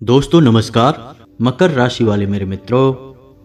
दोस्तों नमस्कार। मकर राशि वाले मेरे मित्रों,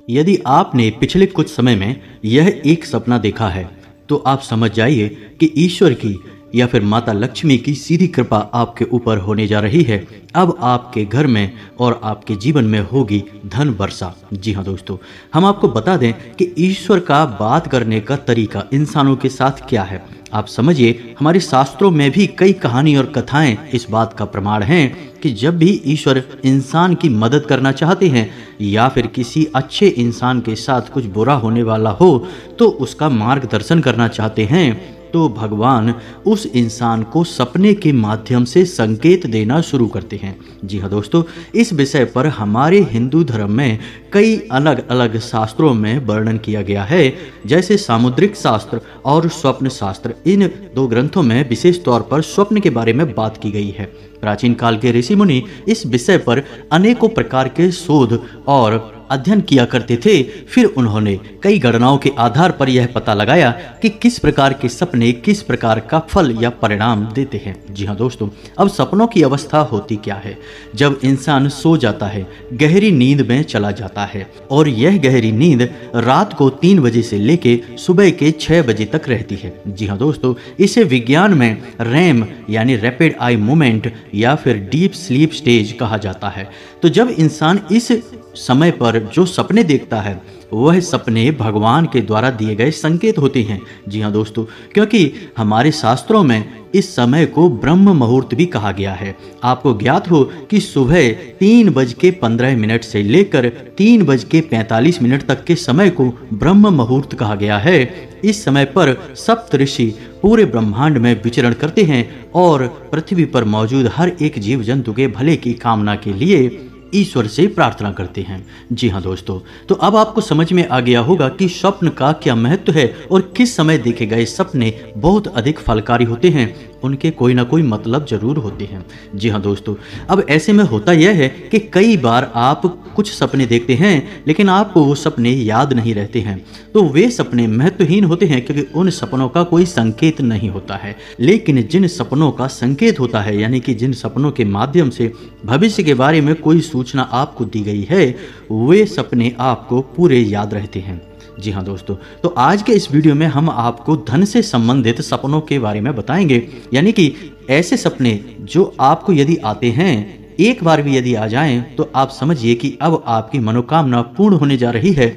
यदि आपने पिछले कुछ समय में यह एक सपना देखा है तो आप समझ जाइए कि ईश्वर की या फिर माता लक्ष्मी की सीधी कृपा आपके ऊपर होने जा रही है। अब आपके घर में और आपके जीवन में होगी धन वर्षा। जी हाँ दोस्तों, हम आपको बता दें कि ईश्वर का बात करने का तरीका इंसानों के साथ क्या है। आप समझिए, हमारे शास्त्रों में भी कई कहानी और कथाएं इस बात का प्रमाण हैं कि जब भी ईश्वर इंसान की मदद करना चाहते हैं या फिर किसी अच्छे इंसान के साथ कुछ बुरा होने वाला हो तो उसका मार्गदर्शन करना चाहते हैं तो भगवान उस इंसान को सपने के माध्यम से संकेत देना शुरू करते हैं। जी हाँ दोस्तों, इस विषय पर हमारे हिंदू धर्म में कई अलग अलग शास्त्रों में वर्णन किया गया है, जैसे सामुद्रिक शास्त्र और स्वप्न शास्त्र। इन दो ग्रंथों में विशेष तौर पर स्वप्न के बारे में बात की गई है। प्राचीन काल के ऋषि मुनि इस विषय पर अनेकों प्रकार के शोध और अध्ययन किया करते थे। फिर उन्होंने कई गणनाओं के आधार पर यह पता लगाया कि किस प्रकार के सपने किस प्रकार का फल या परिणाम देते हैं। जी हाँ दोस्तों, अब सपनों की अवस्था होती क्या है? जब इंसान सो जाता है, गहरी नींद में चला जाता है और यह गहरी नींद रात को 3 बजे से लेके सुबह के 6 बजे तक रहती है। जी हाँ दोस्तों, इसे विज्ञान में रैम यानी रैपिड आई मूवमेंट या फिर डीप स्लीप स्टेज कहा जाता है। तो जब इंसान इस समय पर जो सपने देखता है वह सपने भगवान के द्वारा दिए गए संकेत होते हैं। जी हाँ दोस्तों, क्योंकि हमारे शास्त्रों में इस समय को ब्रह्म मुहूर्त भी कहा गया है। आपको ज्ञात हो कि सुबह 3:15 से लेकर 3:45 तक के समय को ब्रह्म मुहूर्त कहा गया है। इस समय पर सप्त ऋषि पूरे ब्रह्मांड में विचरण करते हैं और पृथ्वी पर मौजूद हर एक जीव जंतु के भले की कामना के लिए ईश्वर से प्रार्थना करते हैं। जी हाँ दोस्तों, तो अब आपको समझ में आ गया होगा कि स्वप्न का क्या महत्व है और किस समय देखे गए सपने बहुत अधिक फलकारी होते हैं। उनके कोई ना कोई मतलब जरूर होते हैं। जी हाँ दोस्तों, अब ऐसे में होता यह है कि कई बार आप कुछ सपने देखते हैं लेकिन आपको वो सपने याद नहीं रहते हैं, तो वे सपने महत्वहीन होते हैं क्योंकि उन सपनों का कोई संकेत नहीं होता है। लेकिन जिन सपनों का संकेत होता है, यानी कि जिन सपनों के माध्यम से भविष्य के बारे में कोई सूचना आपको दी गई है, वे सपने आपको पूरे याद रहते हैं। जी हाँ दोस्तों, तो आज के इस वीडियो में हम आपको धन से संबंधित सपनों के बारे में बताएंगे, यानी कि ऐसे सपने जो आपको यदि आते हैं, एक बार भी यदि आ जाएं, तो आप समझिए कि अब आपकी मनोकामना पूर्ण होने जा रही है।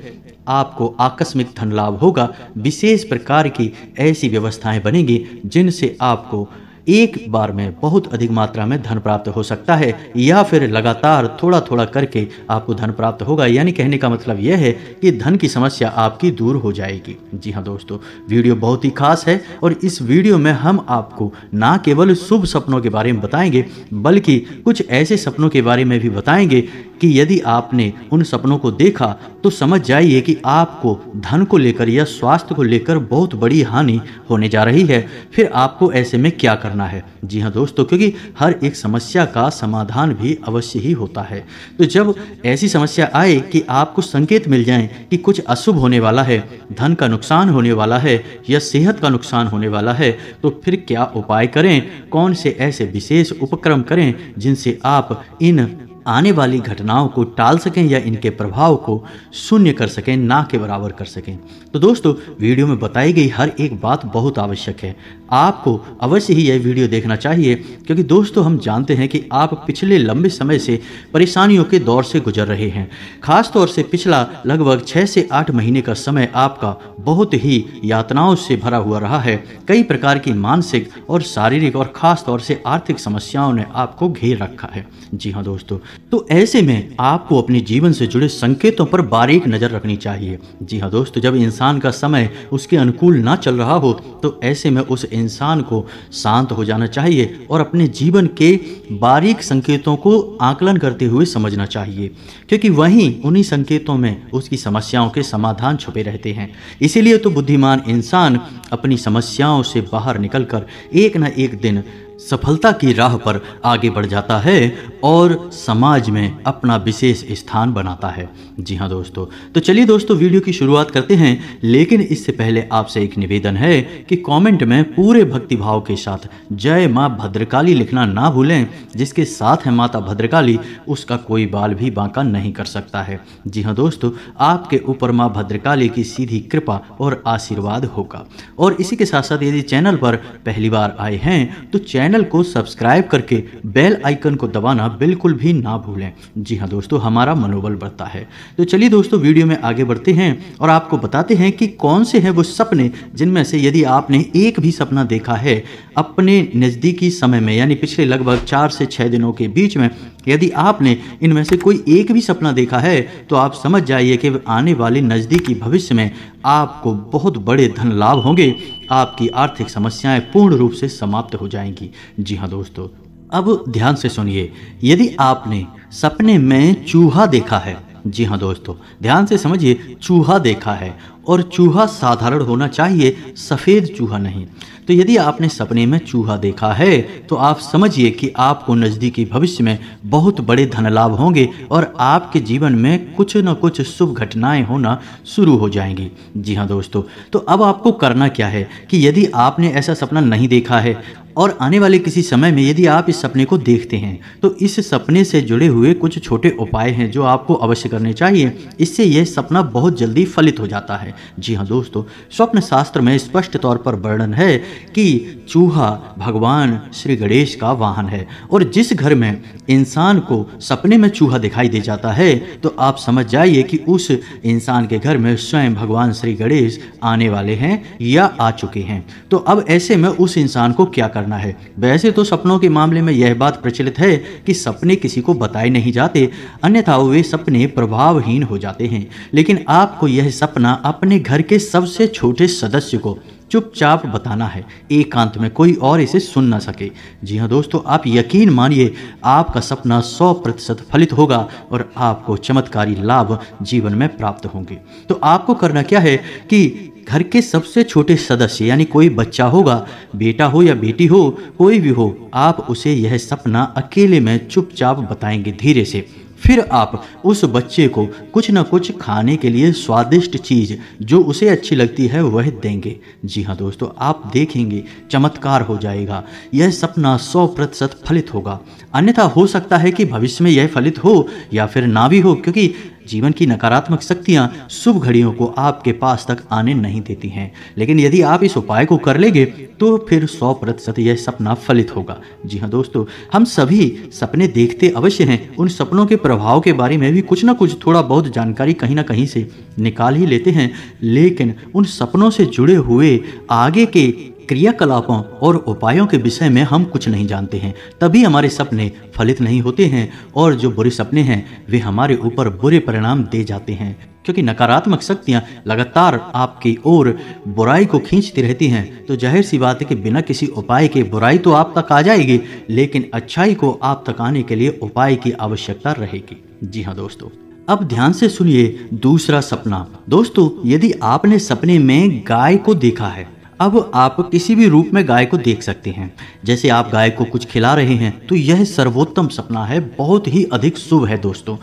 आपको आकस्मिक धन लाभ होगा। विशेष प्रकार की ऐसी व्यवस्थाएं बनेंगी जिनसे आपको एक बार में बहुत अधिक मात्रा में धन प्राप्त हो सकता है या फिर लगातार थोड़ा थोड़ा करके आपको धन प्राप्त होगा। यानी कहने का मतलब यह है कि धन की समस्या आपकी दूर हो जाएगी। जी हाँ दोस्तों, वीडियो बहुत ही खास है और इस वीडियो में हम आपको ना केवल शुभ सपनों के बारे में बताएंगे बल्कि कुछ ऐसे सपनों के बारे में भी बताएंगे कि यदि आपने उन सपनों को देखा तो समझ जाइए कि आपको धन को लेकर या स्वास्थ्य को लेकर बहुत बड़ी हानि होने जा रही है। फिर आपको ऐसे में क्या करना है? जी हाँ दोस्तों, क्योंकि हर एक समस्या का समाधान भी अवश्य ही होता है। तो जब ऐसी समस्या आए कि आपको संकेत मिल जाए कि कुछ अशुभ होने वाला है, धन का नुकसान होने वाला है या सेहत का नुकसान होने वाला है, तो फिर क्या उपाय करें? कौन से ऐसे विशेष उपक्रम करें जिनसे आप इन आने वाली घटनाओं को टाल सकें या इनके प्रभाव को शून्य कर सकें, ना के बराबर कर सकें? तो दोस्तों, वीडियो में बताई गई हर एक बात बहुत आवश्यक है। आपको अवश्य ही यह वीडियो देखना चाहिए क्योंकि दोस्तों, हम जानते हैं कि आप पिछले लंबे समय से परेशानियों के दौर से गुजर रहे हैं। खास तौर से पिछला लगभग 6 से 8 महीने का समय आपका बहुत ही यातनाओं से भरा हुआ रहा है। कई प्रकार की मानसिक और शारीरिक और खास तौर से आर्थिक समस्याओं ने आपको घेर रखा है। जी हाँ दोस्तों, तो ऐसे में आपको अपने जीवन से जुड़े संकेतों पर बारीक नजर रखनी चाहिए। जी हाँ दोस्तों, जब इंसान का समय उसके अनुकूल ना चल रहा हो तो ऐसे में उस इंसान को शांत हो जाना चाहिए और अपने जीवन के बारीक संकेतों को आकलन करते हुए समझना चाहिए, क्योंकि वहीं उन्हीं संकेतों में उसकी समस्याओं के समाधान छुपे रहते हैं। इसीलिए तो बुद्धिमान इंसान अपनी समस्याओं से बाहर निकलकर एक न एक दिन सफलता की राह पर आगे बढ़ जाता है और समाज में अपना विशेष स्थान बनाता है। जी हाँ दोस्तों, तो चलिए दोस्तों वीडियो की शुरुआत करते हैं, लेकिन इससे पहले आपसे एक निवेदन है कि कमेंट में पूरे भक्तिभाव के साथ जय माँ भद्रकाली लिखना ना भूलें। जिसके साथ है माता भद्रकाली उसका कोई बाल भी बांका नहीं कर सकता है। जी हाँ दोस्तों, आपके ऊपर माँ भद्रकाली की सीधी कृपा और आशीर्वाद होगा। और इसी के साथ साथ यदि चैनल पर पहली बार आए हैं तो चैनल को सब्सक्राइब करके बेल आइकन को दबाना बिल्कुल भी ना भूलें। जी हाँ दोस्तों, हमारा मनोबल बढ़ता है। तो चलिए दोस्तों वीडियो में आगे बढ़ते हैं और आपको बताते हैं कि कौन से हैं वो सपने जिनमें से यदि आपने एक भी सपना देखा है अपने नज़दीकी समय में, यानी पिछले लगभग 4 से 6 दिनों के बीच में, यदि आपने इनमें से कोई एक भी सपना देखा है तो आप समझ जाइए कि आने वाले नज़दीकी भविष्य में आपको बहुत बड़े धन लाभ होंगे। आपकी आर्थिक समस्याएं पूर्ण रूप से समाप्त हो जाएंगी। जी हाँ दोस्तों, अब ध्यान से सुनिए। यदि आपने सपने में चूहा देखा है, जी हाँ दोस्तों ध्यान से समझिए, चूहा देखा है और चूहा साधारण होना चाहिए, सफ़ेद चूहा नहीं। तो यदि आपने सपने में चूहा देखा है तो आप समझिए कि आपको नज़दीकी भविष्य में बहुत बड़े धन लाभ होंगे और आपके जीवन में कुछ न कुछ शुभ घटनाएं होना शुरू हो जाएंगी। जी हाँ दोस्तों, तो अब आपको करना क्या है कि यदि आपने ऐसा सपना नहीं देखा है और आने वाले किसी समय में यदि आप इस सपने को देखते हैं तो इस सपने से जुड़े हुए कुछ छोटे उपाय हैं जो आपको अवश्य करने चाहिए। इससे यह सपना बहुत जल्दी फलित हो जाता है। जी हाँ दोस्तों, स्वप्न शास्त्र में स्पष्ट तौर पर वर्णन है कि चूहा भगवान श्री गणेश का वाहन है और जिस घर में इंसान को सपने में चूहा दिखाई दे जाता है तो आप समझ जाइए कि उस इंसान के घर में स्वयं भगवान श्री गणेश आने वाले हैं या आ चुके हैं। तो अब ऐसे में उस इंसान को क्या करना है? वैसे तो सपनों के मामले में यह बात प्रचलित है कि सपने किसी को बताए नहीं जाते, अन्यथा वे सपने प्रभावहीन हो जाते हैं। लेकिन आपको यह सपना अपने घर के सबसे छोटे सदस्य को चुपचाप बताना है, एकांत में, कोई और इसे सुन ना सके। जी हाँ दोस्तों, आप यकीन मानिए आपका सपना 100% फलित होगा और आपको चमत्कारी लाभ जीवन में प्राप्त होंगे। तो आपको करना क्या है कि घर के सबसे छोटे सदस्य, यानी कोई बच्चा होगा, बेटा हो या बेटी हो, कोई भी हो, आप उसे यह सपना अकेले में चुपचाप बताएंगे धीरे से। फिर आप उस बच्चे को कुछ न कुछ खाने के लिए स्वादिष्ट चीज़ जो उसे अच्छी लगती है वह देंगे। जी हाँ दोस्तों, आप देखेंगे चमत्कार हो जाएगा, यह सपना 100% फलित होगा। अन्यथा हो सकता है कि भविष्य में यह फलित हो या फिर ना भी हो, क्योंकि जीवन की नकारात्मक शक्तियां शुभ घड़ियों को आपके पास तक आने नहीं देती हैं। लेकिन यदि आप इस उपाय को कर लेंगे तो फिर 100% यह सपना फलित होगा। जी हाँ दोस्तों, हम सभी सपने देखते अवश्य हैं, उन सपनों के प्रभाव के बारे में भी कुछ ना कुछ थोड़ा बहुत जानकारी कहीं ना कहीं से निकाल ही लेते हैं, लेकिन उन सपनों से जुड़े हुए आगे के क्रियाकलापों और उपायों के विषय में हम कुछ नहीं जानते हैं। तभी हमारे सपने फलित नहीं होते हैं और जो बुरे सपने हैं वे हमारे ऊपर बुरे परिणाम दे जाते हैं, क्योंकि नकारात्मक शक्तियां लगातार आपकी ओर बुराई को खींचती रहती हैं। तो जाहिर सी बात है कि बिना किसी उपाय के बुराई तो आप तक आ जाएगी, लेकिन अच्छाई को आप तक आने के लिए उपाय की आवश्यकता रहेगी। जी हाँ दोस्तों, अब ध्यान से सुनिए दूसरा सपना। दोस्तों, यदि आपने सपने में गाय को देखा है, अब आप किसी भी रूप में गाय को देख सकते हैं, जैसे आप गाय को कुछ खिला रहे हैं, तो यह सर्वोत्तम सपना है, बहुत ही अधिक शुभ है दोस्तों।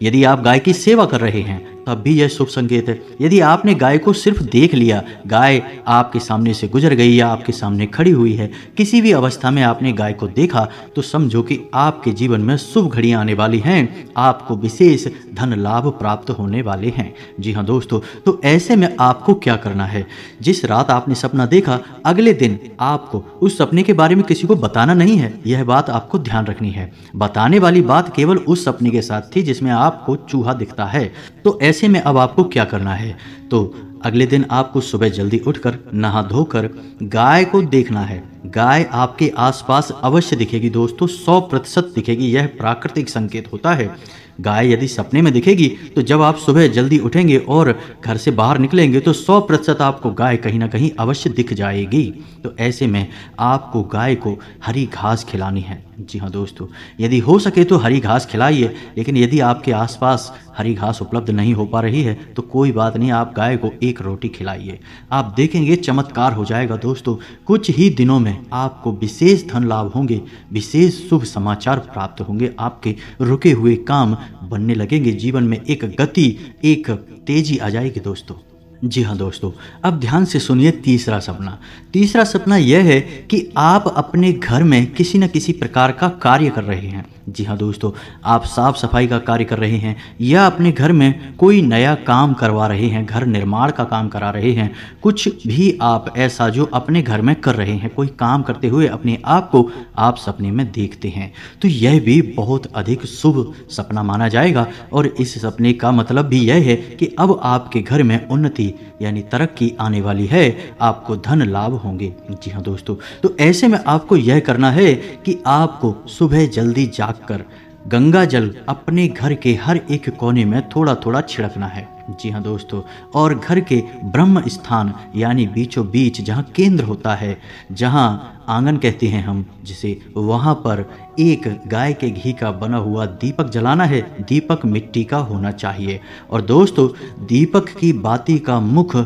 यदि आप गाय की सेवा कर रहे हैं तब भी यह शुभ संकेत है। यदि आपने गाय को सिर्फ देख लिया, गाय आपके सामने से गुजर गई या आपके सामने खड़ी हुई है, किसी भी अवस्था में आपने गाय को देखा, तो समझो कि आपके जीवन में शुभ घड़ियां आने वाली हैं, आपको विशेष धन लाभ प्राप्त होने वाले हैं। जी हाँ दोस्तों, तो ऐसे में आपको क्या करना है? जिस रात आपने सपना देखा, अगले दिन आपको उस सपने के बारे में किसी को बताना नहीं है। यह बात आपको ध्यान रखनी है। बताने वाली बात केवल उस सपने के साथ थी जिसमें आपको चूहा दिखता है। तो ऐसे में अब आपको क्या करना है? तो अगले दिन आपको सुबह जल्दी उठकर नहा धोकर गाय को देखना है। गाय आपके आसपास अवश्य दिखेगी दोस्तों, 100% दिखेगी। यह प्राकृतिक संकेत होता है। गाय यदि सपने में दिखेगी तो जब आप सुबह जल्दी उठेंगे और घर से बाहर निकलेंगे तो 100% आपको गाय कहीं ना कहीं अवश्य दिख जाएगी। तो ऐसे में आपको गाय को हरी घास खिलानी है। जी हाँ दोस्तों, यदि हो सके तो हरी घास खिलाइए, लेकिन यदि आपके आसपास हरी घास उपलब्ध नहीं हो पा रही है तो कोई बात नहीं, आप गाय को एक रोटी खिलाइए। आप देखेंगे चमत्कार हो जाएगा दोस्तों। कुछ ही दिनों में आपको विशेष धन लाभ होंगे, विशेष शुभ समाचार प्राप्त होंगे, आपके रुके हुए काम बनने लगेंगे, जीवन में एक गति, एक तेजी आ जाएगी दोस्तों। जी हाँ दोस्तों, अब ध्यान से सुनिए तीसरा सपना। तीसरा सपना यह है कि आप अपने घर में किसी न किसी प्रकार का कार्य कर रहे हैं। जी हाँ दोस्तों, आप साफ सफाई का कार्य कर रहे हैं या अपने घर में कोई नया काम करवा रहे हैं, घर निर्माण का काम करा रहे हैं। कुछ भी आप ऐसा जो अपने घर में कर रहे हैं, कोई काम करते हुए अपने आप को आप सपने में देखते हैं, तो यह भी बहुत अधिक शुभ सपना माना जाएगा। और इस सपने का मतलब भी यह है कि अब आपके घर में उन्नति यानी तरक्की आने वाली है, आपको धन लाभ होंगे। जी हाँ दोस्तों, तो ऐसे में आपको यह करना है कि आपको सुबह जल्दी जागकर गंगा जल अपने घर के हर एक कोने में थोड़ा थोड़ा छिड़कना है। जी हाँ दोस्तों, और घर के ब्रह्म स्थान यानी बीचों बीच जहाँ केंद्र होता है, जहाँ आंगन कहते हैं हम जिसे, वहाँ पर एक गाय के घी का बना हुआ दीपक जलाना है। दीपक मिट्टी का होना चाहिए और दोस्तों दीपक की बाती का मुख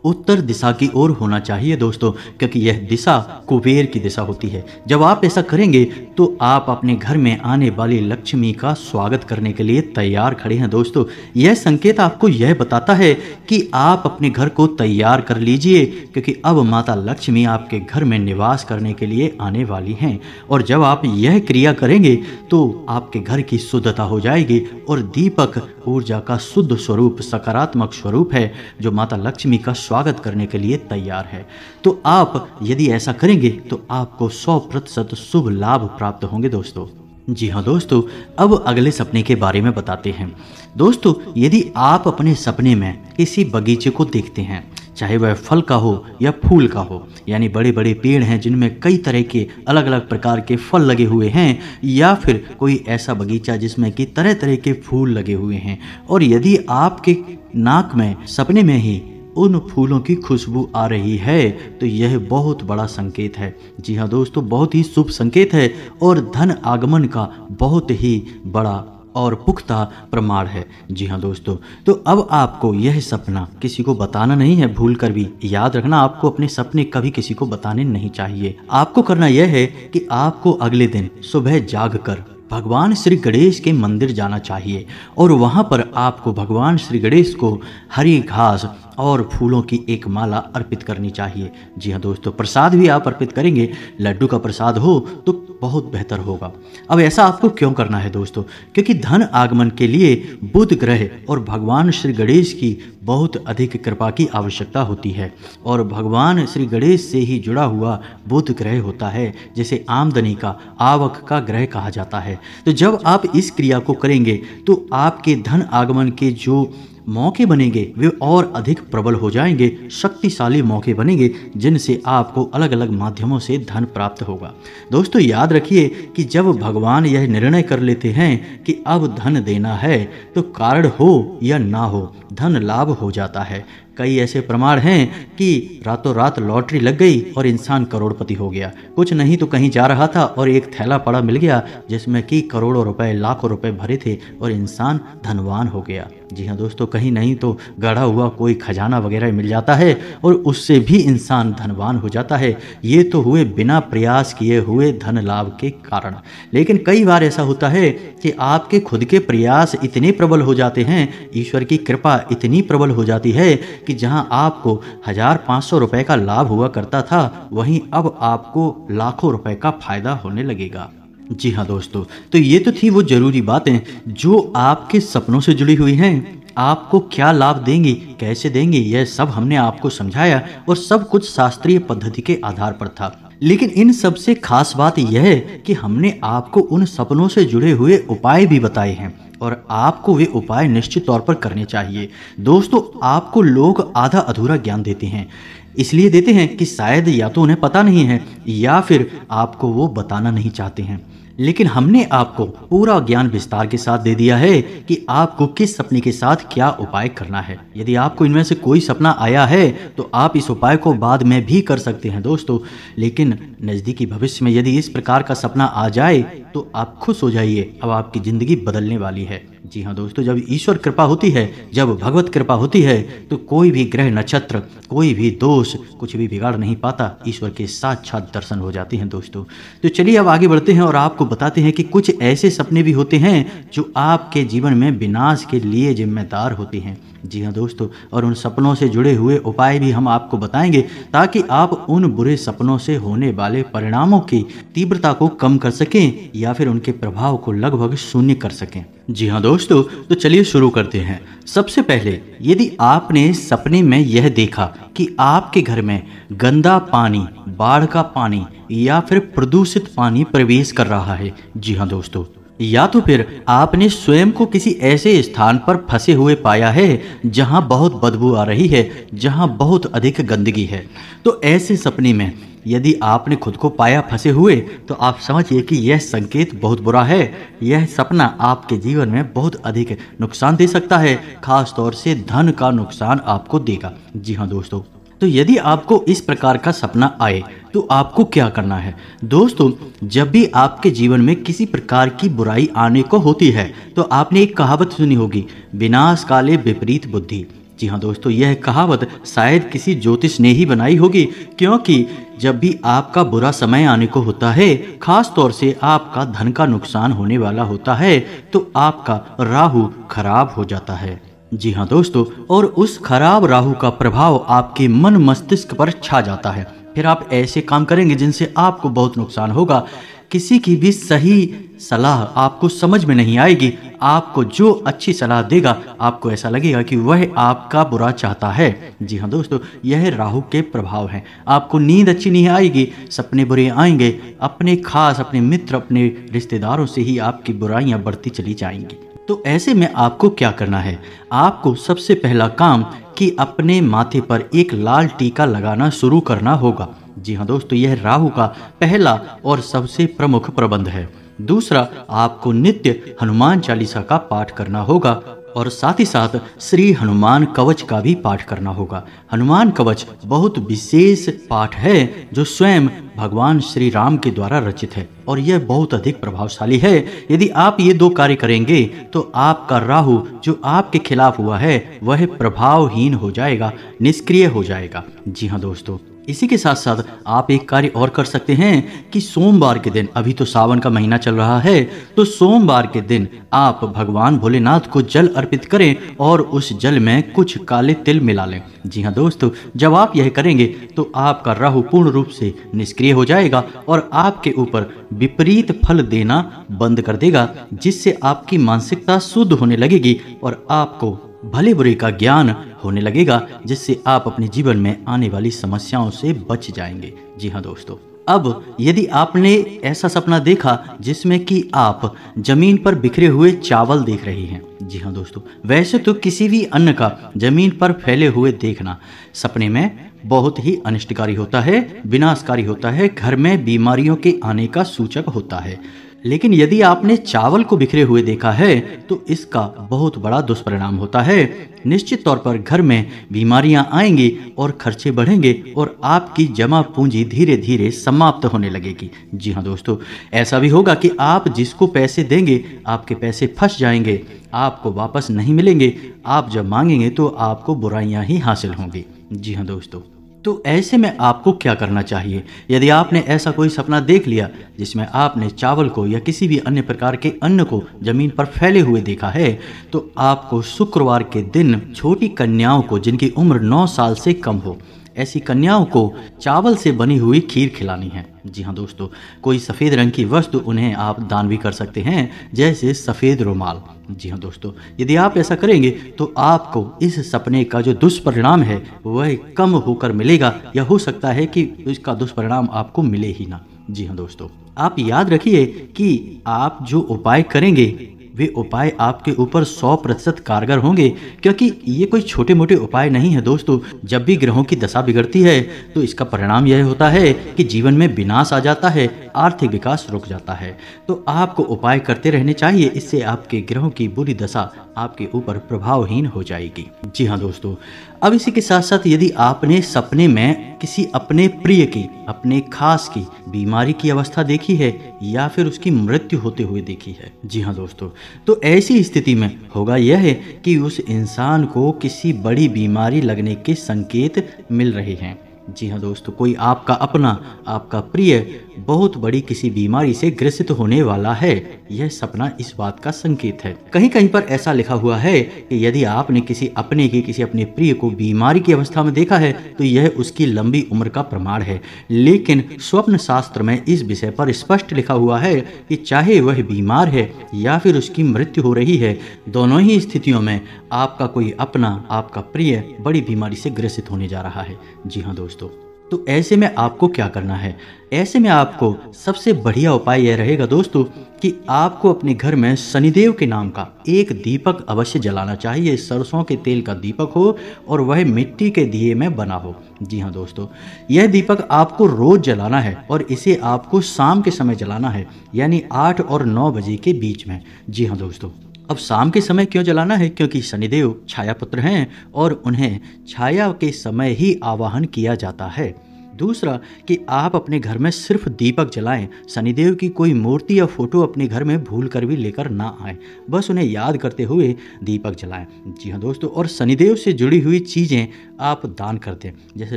उत्तर दिशा की ओर होना चाहिए दोस्तों, क्योंकि यह दिशा कुबेर की दिशा होती है। जब आप ऐसा करेंगे तो आप अपने घर में आने वाली लक्ष्मी का स्वागत करने के लिए तैयार खड़े हैं दोस्तों। यह संकेत आपको यह बताता है कि आप अपने घर को तैयार कर लीजिए, क्योंकि अब माता लक्ष्मी आपके घर में निवास करने के लिए आने वाली हैं। और जब आप यह क्रिया करेंगे तो आपके घर की शुद्धता हो जाएगी और दीपक ऊर्जा का शुद्ध स्वरूप, सकारात्मक स्वरूप है, जो माता लक्ष्मी का स्वागत करने के लिए तैयार है। तो आप यदि ऐसा करेंगे तो आपको 100% शुभ लाभ प्राप्त होंगे दोस्तों। जी हाँ दोस्तों, अब अगले सपने के बारे में बताते हैं। दोस्तों, यदि आप अपने सपने में किसी बगीचे को देखते हैं, चाहे वह फल का हो या फूल का हो, यानी बड़े बड़े पेड़ हैं जिनमें कई तरह के अलग अलग प्रकार के फल लगे हुए हैं, या फिर कोई ऐसा बगीचा जिसमें कि तरह तरह के फूल लगे हुए हैं, और यदि आपके नाक में सपने में ही उन फूलों की खुशबू आ रही है, तो यह बहुत बड़ा संकेत है। जी हाँ दोस्तों, बहुत ही शुभ संकेत है और धन आगमन का बहुत ही बड़ा और पुख्ता प्रमाण है। जी हाँ दोस्तों, तो अब आपको यह सपना किसी को बताना नहीं है, भूल कर भी याद रखना, आपको अपने सपने कभी किसी को बताने नहीं चाहिए। आपको करना यह है कि आपको अगले दिन सुबह जागकर भगवान श्री गणेश के मंदिर जाना चाहिए और वहाँ पर आपको भगवान श्री गणेश को हरी घास और फूलों की एक माला अर्पित करनी चाहिए। जी हाँ दोस्तों, प्रसाद भी आप अर्पित करेंगे, लड्डू का प्रसाद हो तो बहुत बेहतर होगा। अब ऐसा आपको क्यों करना है दोस्तों? क्योंकि धन आगमन के लिए बुध ग्रह और भगवान श्री गणेश की बहुत अधिक कृपा की आवश्यकता होती है, और भगवान श्री गणेश से ही जुड़ा हुआ बुध ग्रह होता है, जिसे आमदनी का, आवक का ग्रह कहा जाता है। तो जब आप इस क्रिया को करेंगे तो आपके धन आगमन के जो मौके बनेंगे वे और अधिक प्रबल हो जाएंगे, शक्तिशाली मौके बनेंगे जिनसे आपको अलग अलग माध्यमों से धन प्राप्त होगा। दोस्तों याद रखिए कि जब भगवान यह निर्णय कर लेते हैं कि अब धन देना है, तो कारण हो या ना हो धन लाभ हो जाता है। कई ऐसे प्रमाण हैं कि रातों रात लॉटरी लग गई और इंसान करोड़पति हो गया। कुछ नहीं तो कहीं जा रहा था और एक थैला पड़ा मिल गया जिसमें कि करोड़ों रुपए, लाखों रुपए भरे थे और इंसान धनवान हो गया। जी हाँ दोस्तों, कहीं नहीं तो गढ़ा हुआ कोई खजाना वगैरह मिल जाता है और उससे भी इंसान धनवान हो जाता है। ये तो हुए बिना प्रयास किए हुए धन लाभ के कारण। लेकिन कई बार ऐसा होता है कि आपके खुद के प्रयास इतने प्रबल हो जाते हैं, ईश्वर की कृपा इतनी प्रबल हो जाती है कि जहां आपको 1500 रुपए का लाभ हुआ करता था, वहीं अब आपको लाखों रुपए का फायदा होने लगेगा। जी हाँ दोस्तों, तो ये तो थी वो जरूरी बातें जो आपके सपनों से जुड़ी हुई हैं। आपको क्या लाभ देंगी, कैसे देंगी, यह सब हमने आपको समझाया और सब कुछ शास्त्रीय पद्धति के आधार पर था। लेकिन इन सबसे खास बात यह है कि हमने आपको उन सपनों से जुड़े हुए उपाय भी बताए हैं और आपको वे उपाय निश्चित तौर पर करने चाहिए। दोस्तों, आपको लोग आधा अधूरा ज्ञान देते हैं, इसलिए देते हैं कि शायद या तो उन्हें पता नहीं है या फिर आपको वो बताना नहीं चाहते हैं। लेकिन हमने आपको पूरा ज्ञान विस्तार के साथ दे दिया है कि आपको किस सपने के साथ क्या उपाय करना है। यदि आपको इनमें से कोई सपना आया है तो आप इस उपाय को बाद में भी कर सकते हैं दोस्तों। लेकिन नज़दीकी भविष्य में यदि इस प्रकार का सपना आ जाए तो आप खुश हो जाइए, अब आपकी ज़िंदगी बदलने वाली है। जी हाँ दोस्तों, जब ईश्वर कृपा होती है, जब भगवत कृपा होती है, तो कोई भी ग्रह नक्षत्र, कोई भी दोष कुछ भी बिगाड़ नहीं पाता। ईश्वर के साक्षात दर्शन हो जाते हैं दोस्तों। तो चलिए अब आगे बढ़ते हैं और आपको बताते हैं कि कुछ ऐसे सपने भी होते हैं जो आपके जीवन में विनाश के लिए जिम्मेदार होते हैं। जी हाँ दोस्तों, और उन सपनों से जुड़े हुए उपाय भी हम आपको बताएंगे ताकि आप उन बुरे सपनों से होने वाले परिणामों की तीव्रता को कम कर सकें या फिर उनके प्रभाव को लगभग शून्य कर सकें। जी हाँ दोस्तों, तो चलिए शुरू करते हैं। सबसे पहले, यदि आपने सपने में यह देखा कि आपके घर में गंदा पानी, बाढ़ का पानी या फिर प्रदूषित पानी प्रवेश कर रहा है, जी हाँ दोस्तों, या तो फिर आपने स्वयं को किसी ऐसे स्थान पर फंसे हुए पाया है जहां बहुत बदबू आ रही है, जहां बहुत अधिक गंदगी है, तो ऐसे सपने में यदि आपने खुद को पाया फंसे हुए तो आप समझिए कि यह संकेत बहुत बुरा है। यह सपना आपके जीवन में बहुत अधिक नुकसान दे सकता है, खास तौर से धन का नुकसान आपको देगा। जी हाँ दोस्तों, तो यदि आपको इस प्रकार का सपना आए तो आपको क्या करना है दोस्तों? जब भी आपके जीवन में किसी प्रकार की बुराई आने को होती है तो आपने एक कहावत सुनी होगी, विनाश काले विपरीत बुद्धि। जी हाँ दोस्तों, यह कहावत शायद किसी ज्योतिष ने ही बनाई होगी, क्योंकि जब भी आपका बुरा समय आने को होता है, खास तौर से आपका धन का नुकसान होने वाला होता है, तो आपका राहु खराब हो जाता है। जी हाँ दोस्तों, और उस खराब राहु का प्रभाव आपके मन मस्तिष्क पर छा जाता है। फिर आप ऐसे काम करेंगे जिनसे आपको बहुत नुकसान होगा। किसी की भी सही सलाह आपको समझ में नहीं आएगी। आपको जो अच्छी सलाह देगा आपको ऐसा लगेगा कि वह आपका बुरा चाहता है। जी हाँ दोस्तों, यह राहु के प्रभाव हैं। आपको नींद अच्छी नहीं आएगी, सपने बुरे आएंगे, अपने खास अपने मित्र, अपने रिश्तेदारों से ही आपकी बुराइयां बढ़ती चली जाएंगी। तो ऐसे में आपको क्या करना है? आपको सबसे पहला काम कि अपने माथे पर एक लाल टीका लगाना शुरू करना होगा। जी हाँ दोस्तों, यह राहु का पहला और सबसे प्रमुख प्रबंध है। दूसरा, आपको नित्य हनुमान चालीसा का पाठ करना होगा और साथ ही साथ श्री हनुमान कवच का भी पाठ करना होगा। हनुमान कवच बहुत विशेष पाठ है जो स्वयं भगवान श्री राम के द्वारा रचित है और यह बहुत अधिक प्रभावशाली है। यदि आप ये दो कार्य करेंगे तो आपका राहु जो आपके खिलाफ हुआ है वह प्रभावहीन हो जाएगा, निष्क्रिय हो जाएगा। जी हाँ दोस्तों, इसी के साथ साथ आप एक कार्य और कर सकते हैं कि सोमवार के दिन, अभी तो सावन का महीना चल रहा है, तो सोमवार के दिन आप भगवान भोलेनाथ को जल अर्पित करें और उस जल में कुछ काले तिल मिला लें। जी हाँ दोस्तों, जब आप यह करेंगे तो आपका राहु पूर्ण रूप से निष्क्रिय हो जाएगा और आपके ऊपर विपरीत फल देना बंद कर देगा, जिससे आपकी मानसिकता शुद्ध होने लगेगी और आपको भले बुरे का ज्ञान होने लगेगा, जिससे आप अपने जीवन में आने वाली समस्याओं से बच जाएंगे। जी हाँ दोस्तों, अब यदि आपने ऐसा सपना देखा जिसमें कि आप जमीन पर बिखरे हुए चावल देख रही हैं, जी हाँ दोस्तों, वैसे तो किसी भी अन्न का जमीन पर फैले हुए देखना सपने में बहुत ही अनिष्टकारी होता है, विनाशकारी होता है, घर में बीमारियों के आने का सूचक होता है। लेकिन यदि आपने चावल को बिखरे हुए देखा है तो इसका बहुत बड़ा दुष्परिणाम होता है। निश्चित तौर पर घर में बीमारियां आएंगी और खर्चे बढ़ेंगे और आपकी जमा पूंजी धीरे धीरे समाप्त होने लगेगी। जी हाँ दोस्तों, ऐसा भी होगा कि आप जिसको पैसे देंगे आपके पैसे फंस जाएंगे, आपको वापस नहीं मिलेंगे। आप जब मांगेंगे तो आपको बुराइयां ही हासिल होंगी। जी हाँ दोस्तों, तो ऐसे में आपको क्या करना चाहिए? यदि आपने ऐसा कोई सपना देख लिया जिसमें आपने चावल को या किसी भी अन्य प्रकार के अन्न को जमीन पर फैले हुए देखा है, तो आपको शुक्रवार के दिन छोटी कन्याओं को जिनकी उम्र 9 साल से कम हो, ऐसी कन्याओं को चावल से बनी हुई खीर खिलानी है। जी हाँ दोस्तों, कोई सफ़ेद रंग की वस्तु उन्हें आप दान भी कर सकते हैं, जैसे सफ़ेद रुमाल। जी हाँ दोस्तों, यदि आप ऐसा करेंगे तो आपको इस सपने का जो दुष्परिणाम है वह कम होकर मिलेगा, या हो सकता है कि इसका दुष्परिणाम आपको मिले ही ना। जी हाँ दोस्तों, आप याद रखिए कि आप जो उपाय करेंगे वे उपाय आपके ऊपर 100% कारगर होंगे, क्योंकि ये कोई छोटे मोटे उपाय नहीं है दोस्तों। जब भी ग्रहों की दशा बिगड़ती है तो इसका परिणाम यह होता है कि जीवन में विनाश आ जाता है, आर्थिक विकास रुक जाता है। तो आपको उपाय करते रहने चाहिए, इससे आपके ग्रहों की बुरी दशा आपके ऊपर प्रभावहीन हो जाएगी। जी हाँ दोस्तों, अब इसी के साथ साथ यदि आपने सपने में किसी अपने प्रिय की, अपने खास की बीमारी की अवस्था देखी है या फिर उसकी मृत्यु होते हुए देखी है, जी हाँ दोस्तों, तो ऐसी स्थिति में होगा यह है कि उस इंसान को किसी बड़ी बीमारी लगने के संकेत मिल रहे हैं। जी हाँ दोस्तों, कोई आपका अपना, आपका प्रिय बहुत बड़ी किसी बीमारी से ग्रसित होने वाला है। यह सपना इस बात का संकेत है। कहीं कहीं पर ऐसा लिखा हुआ है कि यदि आपने किसी अपने प्रिय को बीमारी की अवस्था में देखा है तो यह उसकी लंबी उम्र का प्रमाण है। लेकिन स्वप्न शास्त्र में इस विषय पर स्पष्ट लिखा हुआ है कि चाहे वह बीमार है या फिर उसकी मृत्यु हो रही है, दोनों ही स्थितियों में आपका कोई अपना, आपका प्रिय बड़ी बीमारी से ग्रसित होने जा रहा है। जी हाँ दोस्तों, तो ऐसे में आपको क्या करना है? ऐसे में आपको सबसे बढ़िया उपाय यह रहेगा दोस्तों कि आपको अपने घर में शनिदेव के नाम का एक दीपक अवश्य जलाना चाहिए। सरसों के तेल का दीपक हो और वह मिट्टी के दिए में बना हो। जी हाँ दोस्तों, यह दीपक आपको रोज जलाना है और इसे आपको शाम के समय जलाना है, यानी 8 और 9 बजे के बीच में। जी हाँ दोस्तों, अब शाम के समय क्यों जलाना है? क्योंकि शनिदेव छाया पुत्र हैं और उन्हें छाया के समय ही आवाहन किया जाता है। दूसरा कि आप अपने घर में सिर्फ दीपक जलाएं। शनिदेव की कोई मूर्ति या फोटो अपने घर में भूल कर भी लेकर ना आए, बस उन्हें याद करते हुए दीपक जलाएं। जी हाँ दोस्तों, और शनिदेव से जुड़ी हुई चीज़ें आप दान कर दें, जैसे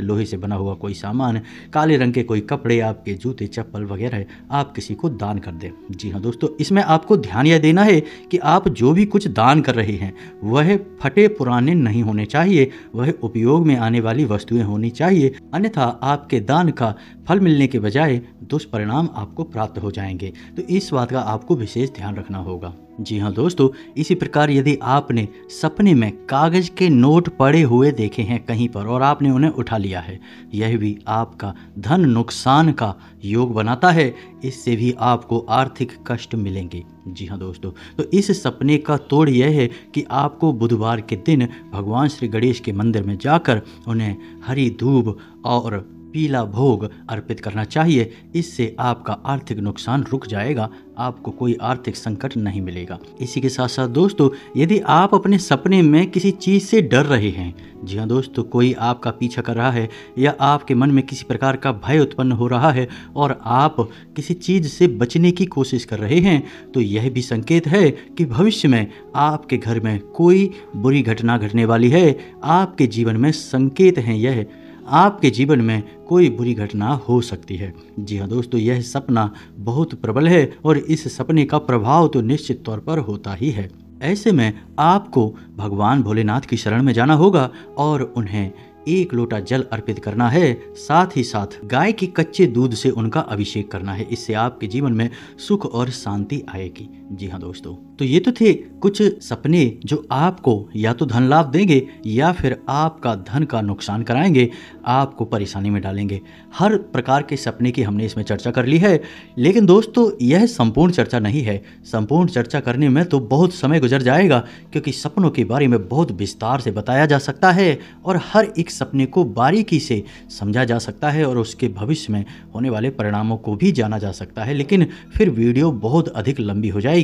लोहे से बना हुआ कोई सामान, काले रंग के कोई कपड़े, आपके जूते चप्पल वगैरह आप किसी को दान कर दें। जी हाँ दोस्तों, इसमें आपको ध्यान यह देना है कि आप जो भी कुछ दान कर रहे हैं वह फटे पुराने नहीं होने चाहिए, वह उपयोग में आने वाली वस्तुएं होनी चाहिए, अन्यथा आप के दान का फल मिलने के बजाय दुष्परिणाम आपको प्राप्त हो जाएंगे। तो इस बात का आपको विशेष ध्यान रखना होगा। जी हाँ दोस्तों, इसी प्रकार यदि आपने सपने में कागज के नोट पड़े हुए देखे हैं कहीं पर और आपने उन्हें उठा लिया है, यह भी आपका धन नुकसान का योग बनाता है। इससे भी आपको आर्थिक कष्ट मिलेंगे। जी हाँ दोस्तों, तो इस सपने का तोड़ यह है कि आपको बुधवार के दिन भगवान श्री गणेश के मंदिर में जाकर उन्हें हरी धूप और पीला भोग अर्पित करना चाहिए। इससे आपका आर्थिक नुकसान रुक जाएगा, आपको कोई आर्थिक संकट नहीं मिलेगा। इसी के साथ साथ दोस्तों, यदि आप अपने सपने में किसी चीज़ से डर रहे हैं, जी हाँ दोस्तों, कोई आपका पीछा कर रहा है या आपके मन में किसी प्रकार का भय उत्पन्न हो रहा है और आप किसी चीज़ से बचने की कोशिश कर रहे हैं, तो यह भी संकेत है कि भविष्य में आपके घर में कोई बुरी घटना घटने वाली है। आपके जीवन में संकेत हैं, यह आपके जीवन में कोई बुरी घटना हो सकती है। जी हाँ दोस्तों, यह सपना बहुत प्रबल है और इस सपने का प्रभाव तो निश्चित तौर पर होता ही है। ऐसे में आपको भगवान भोलेनाथ की शरण में जाना होगा और उन्हें 1 लोटा जल अर्पित करना है। साथ ही साथ गाय के कच्चे दूध से उनका अभिषेक करना है। इससे आपके जीवन में सुख और शांति आएगी। जी हाँ दोस्तों, तो ये तो थे कुछ सपने जो आपको या तो धन लाभ देंगे या फिर आपका धन का नुकसान कराएंगे, आपको परेशानी में डालेंगे। हर प्रकार के सपने की हमने इसमें चर्चा कर ली है, लेकिन दोस्तों यह संपूर्ण चर्चा नहीं है। संपूर्ण चर्चा करने में तो बहुत समय गुजर जाएगा, क्योंकि सपनों के बारे में बहुत विस्तार से बताया जा सकता है और हर एक सपने को बारीकी से समझा जा सकता है और उसके भविष्य में होने वाले परिणामों को भी जाना जा सकता है, लेकिन फिर वीडियो बहुत अधिक लंबी हो जाएगी।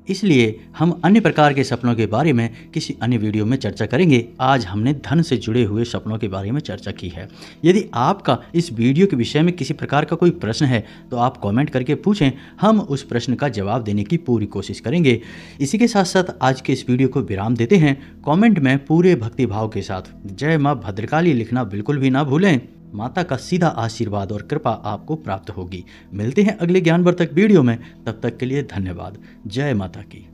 इसलिए हम अन्य प्रकार के सपनों के बारे में किसी अन्य वीडियो में चर्चा करेंगे। आज हमने धन से जुड़े हुए सपनों के बारे में चर्चा की है। यदि आपका इस वीडियो के विषय में किसी प्रकार का कोई प्रश्न है तो आप कमेंट करके पूछें, हम उस प्रश्न का जवाब देने की पूरी कोशिश करेंगे। इसी के साथ साथ आज के इस वीडियो को विराम देते हैं। कमेंट में पूरे भक्ति भाव के साथ जय मां भद्रकाली लिखना बिल्कुल भी ना भूलें। माता का सीधा आशीर्वाद और कृपा आपको प्राप्त होगी। मिलते हैं अगले ज्ञानवर्धक वीडियो में, तब तक के लिए धन्यवाद। जय माता की।